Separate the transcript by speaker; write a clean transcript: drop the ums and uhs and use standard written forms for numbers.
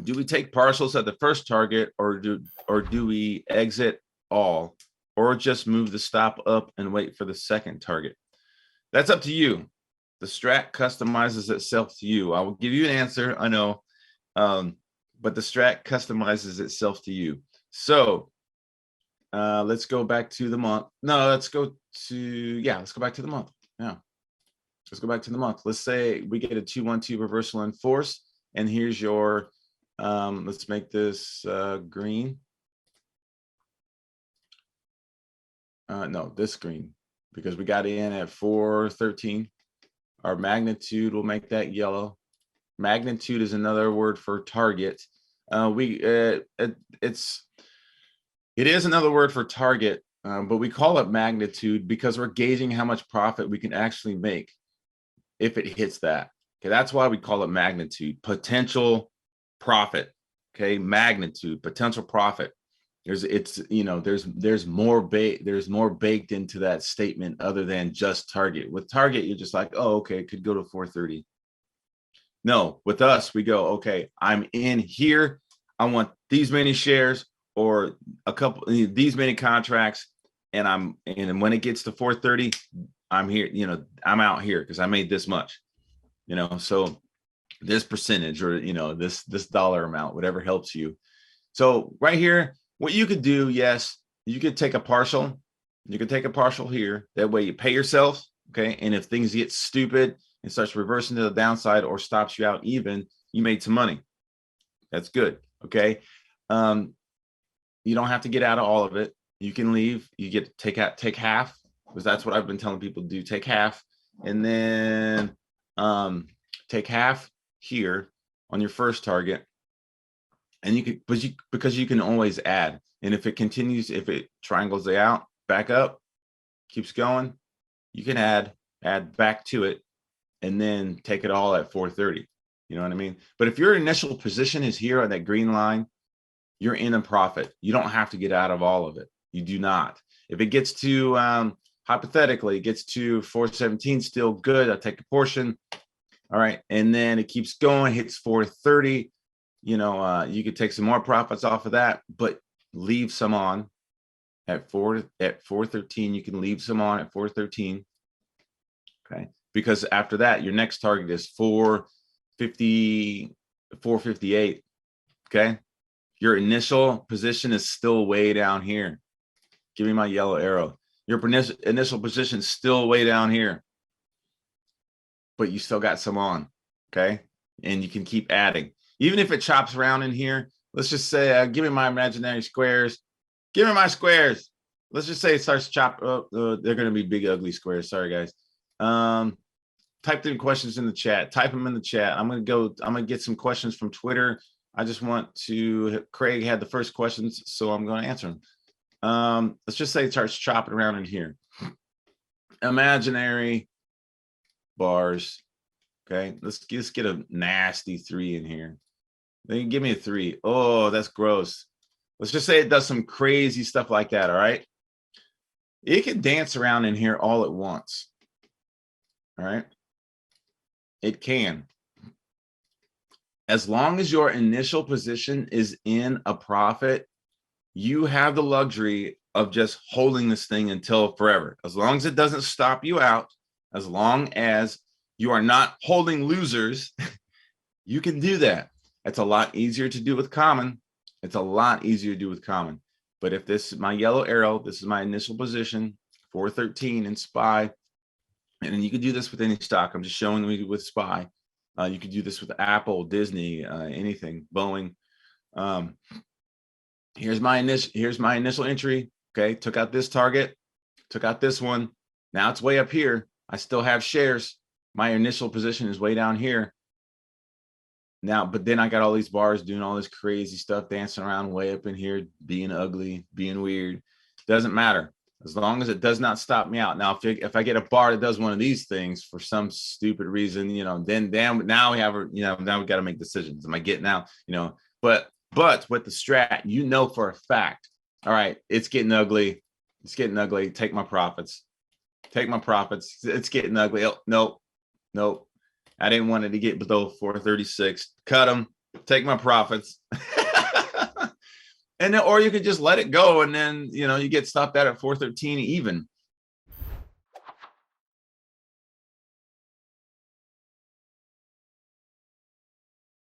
Speaker 1: Do we take partials at the first target, or do we exit all, or just move the stop up and wait for the second target? That's up to you. The strat customizes itself to you. I will give you an answer, I know, but the strat customizes itself to you. So let's go back to the month. No, let's go back to the month. Yeah, let's go back to the month. Let's say we get a 2-1-2 reversal in force, and here's your let's make this green. No, this green, because we got in at 413. Our magnitude will make that yellow. Magnitude is another word for target. It is another word for target, but we call it magnitude because we're gauging how much profit we can actually make if it hits that. Okay, that's why we call it magnitude. Potential profit. Okay, magnitude, potential profit. There's more baked into that statement other than just target. With target, you're just like, oh, okay, it could go to 430. No, with us, we go, okay, I'm in here. I want these many shares or these many contracts, and when it gets to 430, I'm here. I'm out here because I made this much. So this percentage, or this dollar amount, whatever helps you. So right here, what you could do, yes, you could take a partial. You could take a partial here. That way you pay yourself, okay? And if things get stupid and starts reversing to the downside or stops you out even, you made some money. That's good, okay? You don't have to get out of all of it. You can leave. You get to take half, because that's what I've been telling people to do. Take half, and then take half here on your first target. And you could, because you can always add. And if it continues, if it triangles out, back up, keeps going, you can add back to it, and then take it all at 430. You know what I mean? But if your initial position is here on that green line, you're in a profit. You don't have to get out of all of it. You do not. If it gets to, hypothetically, it gets to 417, still good. I'll take a portion. All right. And then it keeps going, hits 430. You could take some more profits off of that, but leave some on at 413. You can leave some on at 413. Okay. Because after that, your next target is 450, 458. Okay. Your initial position is still way down here. Give me my yellow arrow. Your initial position is still way down here, but you still got some on. Okay. And you can keep adding. Even if it chops around in here, let's just say, give me my imaginary squares. Give me my squares. Let's just say it starts to chop. They're going to be big, ugly squares. Sorry, guys. Type in questions in the chat. Type them in the chat. I'm going to get some questions from Twitter. I just want to, Craig had the first questions, so I'm going to answer them. Let's just say it starts chopping around in here. Imaginary bars. Okay, let's get a nasty 3 in here. Then give me a 3. Oh, that's gross. Let's just say it does some crazy stuff like that. All right. It can dance around in here all at once. All right. It can. As long as your initial position is in a profit, you have the luxury of just holding this thing until forever. As long as it doesn't stop you out, as long as you are not holding losers, you can do that. It's a lot easier to do with common. It's a lot easier to do with common. But if this is my yellow arrow, this is my initial position, 413 in SPY. And then you can do this with any stock. I'm just showing you with SPY. You could do this with Apple, Disney, anything, Boeing. Here's my initial entry. Okay, took out this target, took out this one. Now it's way up here. I still have shares. My initial position is way down here. Now, but then I got all these bars doing all this crazy stuff, dancing around way up in here, being ugly, being weird. Doesn't matter. As long as it does not stop me out. Now, if I get a bar that does one of these things for some stupid reason, then now we have, now we got to make decisions. Am I getting out? But with the strat, for a fact, all right, it's getting ugly. It's getting ugly. Take my profits. Take my profits. It's getting ugly. Oh, nope. I didn't want it to get below 436. Cut them. take my profits. And then, or you could just let it go, and then you get stopped out at 413 even.